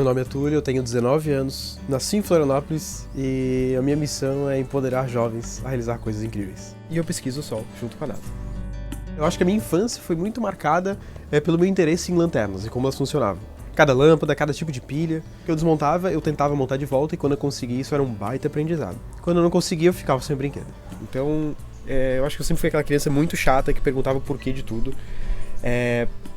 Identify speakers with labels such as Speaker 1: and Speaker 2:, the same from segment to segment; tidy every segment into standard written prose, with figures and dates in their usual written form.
Speaker 1: nome é Túlio, eu tenho 19 anos, nasci em Florianópolis e a minha missão é empoderar jovens a realizar coisas incríveis. E eu pesquiso o Sol, junto com a NASA. Eu acho que a minha infância foi muito marcada pelo meu interesse em lanternas e como elas funcionavam. Cada lâmpada, cada tipo de pilha que eu desmontava, eu tentava montar de volta e quando eu conseguia, isso era um baita aprendizado. Quando eu não conseguia, eu ficava sem brinquedo. Então, eu acho que eu sempre fui aquela criança muito chata que perguntava o porquê de tudo.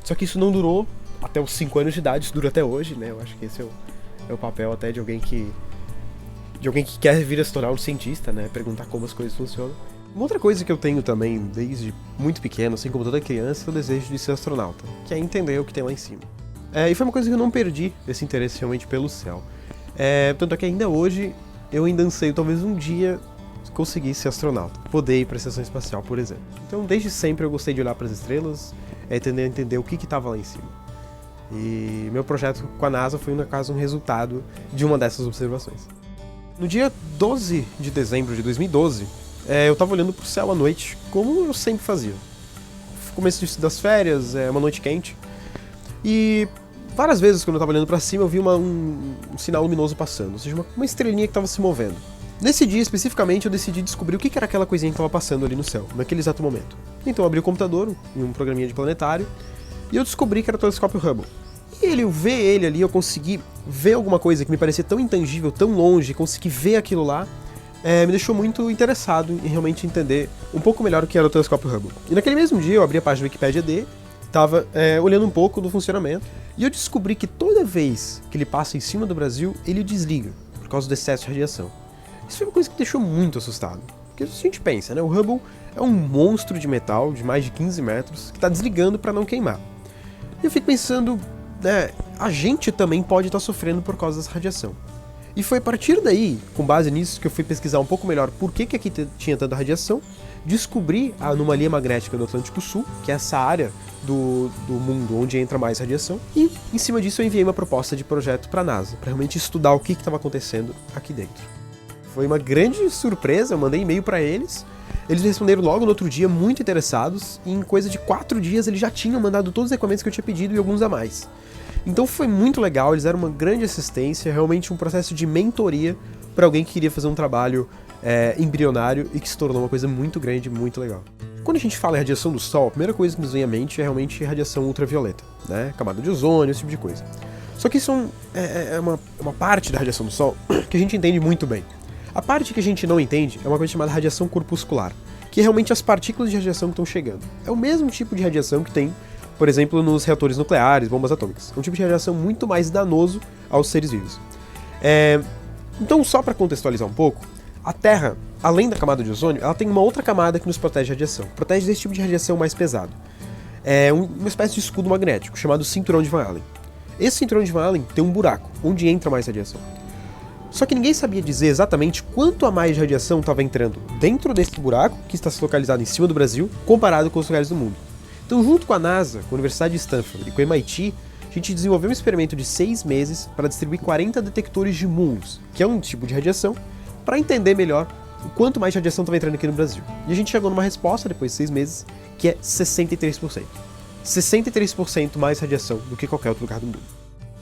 Speaker 1: Só que isso não durou até os 5 anos de idade, isso dura até hoje, né? Eu acho que esse é o papel até de alguém que quer vir a se tornar um cientista, né? Perguntar como as coisas funcionam. Uma outra coisa que eu tenho também, desde muito pequeno, assim como toda criança, é o desejo de ser astronauta, que é entender o que tem lá em cima. E foi uma coisa que eu não perdi, esse interesse realmente pelo céu. Tanto é que ainda hoje, eu ainda anseio talvez um dia conseguir ser astronauta, poder ir para a estação espacial, por exemplo. Então, desde sempre eu gostei de olhar para as estrelas, entender o que estava lá em cima. E meu projeto com a NASA foi, no caso, um resultado de uma dessas observações. No dia 12 de dezembro de 2012, eu estava olhando para o céu à noite, como eu sempre fazia. Começo das férias, uma noite quente, e várias vezes quando eu estava olhando para cima eu vi um sinal luminoso passando, ou seja, uma estrelinha que estava se movendo. Nesse dia, especificamente, eu decidi descobrir o que era aquela coisinha que estava passando ali no céu, naquele exato momento. Então eu abri o computador, em um programinha de planetário, e eu descobri que era o telescópio Hubble. E ver ele ali, eu consegui ver alguma coisa que me parecia tão intangível, tão longe, consegui ver aquilo lá, me deixou muito interessado em realmente entender um pouco melhor o que era o telescópio Hubble. E naquele mesmo dia eu abri a página da Wikipédia dele, estava olhando um pouco do funcionamento, e eu descobri que toda vez que ele passa em cima do Brasil, ele o desliga, por causa do excesso de radiação. Isso foi uma coisa que me deixou muito assustado. Porque se a gente pensa, né, o Hubble é um monstro de metal de mais de 15 metros que está desligando para não queimar. E eu fico pensando, a gente também pode estar sofrendo por causa dessa radiação. E foi a partir daí, com base nisso, que eu fui pesquisar um pouco melhor por que aqui tinha tanta radiação, descobri a anomalia magnética do Atlântico Sul, que é essa área do mundo onde entra mais radiação, e em cima disso eu enviei uma proposta de projeto para a NASA, para realmente estudar o que estava acontecendo aqui dentro. Foi uma grande surpresa, eu mandei e-mail para eles, eles responderam logo no outro dia, muito interessados, e em coisa de 4 dias eles já tinham mandado todos os equipamentos que eu tinha pedido e alguns a mais. Então foi muito legal, eles deram uma grande assistência, realmente um processo de mentoria para alguém que queria fazer um trabalho embrionário e que se tornou uma coisa muito grande, muito legal. Quando a gente fala em radiação do Sol, a primeira coisa que nos vem à mente é realmente radiação ultravioleta, né? Camada de ozônio, esse tipo de coisa. Só que isso é uma parte da radiação do Sol que a gente entende muito bem. A parte que a gente não entende é uma coisa chamada radiação corpuscular, que é realmente as partículas de radiação que estão chegando. É o mesmo tipo de radiação que tem, por exemplo, nos reatores nucleares, bombas atômicas. É um tipo de radiação muito mais danoso aos seres vivos. Então, só para contextualizar um pouco, a Terra, além da camada de ozônio, ela tem uma outra camada que nos protege de radiação. Protege desse tipo de radiação mais pesado. É uma espécie de escudo magnético, chamado cinturão de Van Allen. Esse cinturão de Van Allen tem um buraco, onde entra mais radiação. Só que ninguém sabia dizer exatamente quanto a mais de radiação estava entrando dentro desse buraco, que está localizado em cima do Brasil, comparado com os lugares do mundo. Então, junto com a NASA, com a Universidade de Stanford e com o MIT, a gente desenvolveu um experimento de 6 meses para distribuir 40 detectores de muons, que é um tipo de radiação, para entender melhor o quanto mais radiação estava entrando aqui no Brasil. E a gente chegou numa resposta, depois de 6 meses, que é 63%. 63% mais radiação do que qualquer outro lugar do mundo.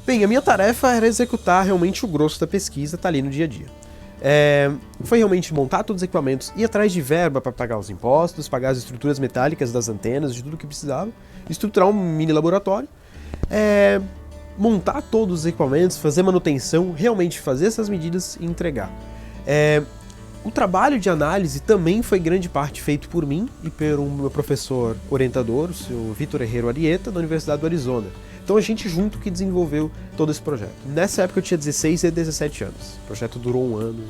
Speaker 1: Bem, a minha tarefa era executar realmente o grosso da pesquisa, tá ali no dia a dia. Foi realmente montar todos os equipamentos, ir atrás de verba para pagar os impostos, pagar as estruturas metálicas das antenas, de tudo que precisava, estruturar um mini laboratório, montar todos os equipamentos, fazer manutenção, realmente fazer essas medidas e entregar. O trabalho de análise também foi grande parte feito por mim e pelo meu professor orientador, o seu Vitor Herrero Arieta, da Universidade do Arizona. Então a gente junto que desenvolveu todo esse projeto. Nessa época eu tinha 16 e 17 anos. O projeto durou 1 ano.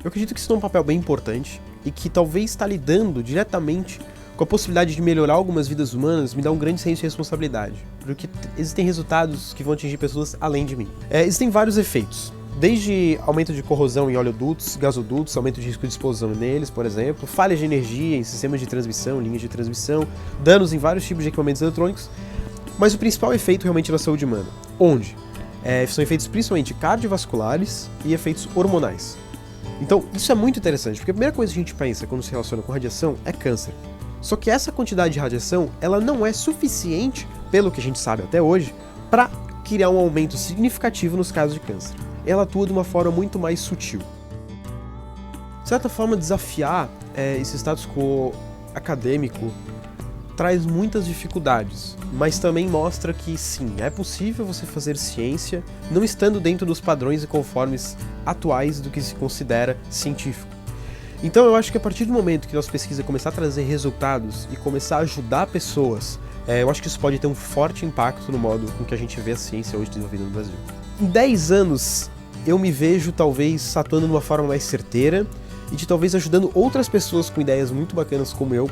Speaker 1: Eu acredito que isso é um papel bem importante e que talvez estar lidando diretamente com a possibilidade de melhorar algumas vidas humanas me dá um grande senso de responsabilidade, porque existem resultados que vão atingir pessoas além de mim. Existem vários efeitos, desde aumento de corrosão em oleodutos, gasodutos, aumento de risco de explosão neles, por exemplo, falhas de energia em sistemas de transmissão, linhas de transmissão, danos em vários tipos de equipamentos eletrônicos, mas o principal efeito realmente é na saúde humana, onde são efeitos principalmente cardiovasculares e efeitos hormonais. Então, isso é muito interessante, porque a primeira coisa que a gente pensa quando se relaciona com radiação é câncer. Só que essa quantidade de radiação, ela não é suficiente, pelo que a gente sabe até hoje, para criar um aumento significativo nos casos de câncer. Ela atua de uma forma muito mais sutil. De certa forma, desafiar esse status quo acadêmico traz muitas dificuldades, mas também mostra que sim, é possível você fazer ciência não estando dentro dos padrões e conformes atuais do que se considera científico. Então eu acho que a partir do momento que nossa pesquisa começar a trazer resultados e começar a ajudar pessoas, eu acho que isso pode ter um forte impacto no modo com que a gente vê a ciência hoje desenvolvida no Brasil. Em 10 anos, eu me vejo talvez atuando de uma forma mais certeira e de talvez ajudando outras pessoas com ideias muito bacanas como eu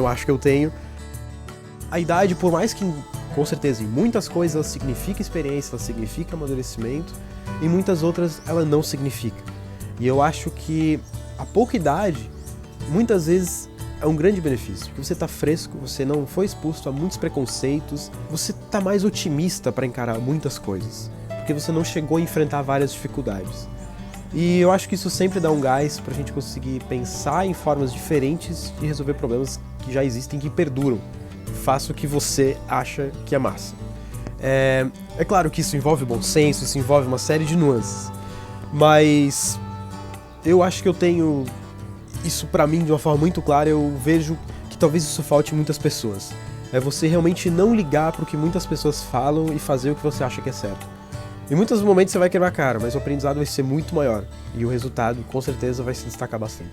Speaker 1: acho que eu tenho. A idade, por mais que, com certeza, em muitas coisas ela significa experiência, ela significa amadurecimento, e muitas outras ela não significa. E eu acho que a pouca idade, muitas vezes, é um grande benefício, porque você está fresco, você não foi exposto a muitos preconceitos, você está mais otimista para encarar muitas coisas, porque você não chegou a enfrentar várias dificuldades. E eu acho que isso sempre dá um gás pra gente conseguir pensar em formas diferentes de resolver problemas que já existem, que perduram. Faça o que você acha que é massa. É claro que isso envolve bom senso, isso envolve uma série de nuances, mas eu acho que eu tenho isso pra mim de uma forma muito clara. Eu vejo que talvez isso falte em muitas pessoas. É você realmente não ligar pro que muitas pessoas falam e fazer o que você acha que é certo. Em muitos momentos você vai quebrar a cara, mas o aprendizado vai ser muito maior. E o resultado, com certeza, vai se destacar bastante.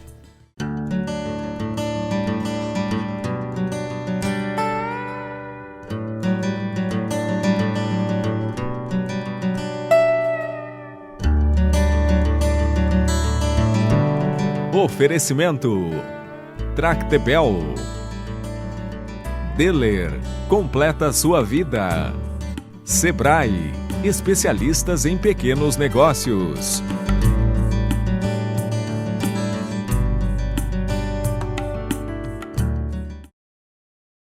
Speaker 2: Oferecimento Tractebel. Deler, completa sua vida. Sebrae, especialistas em pequenos negócios.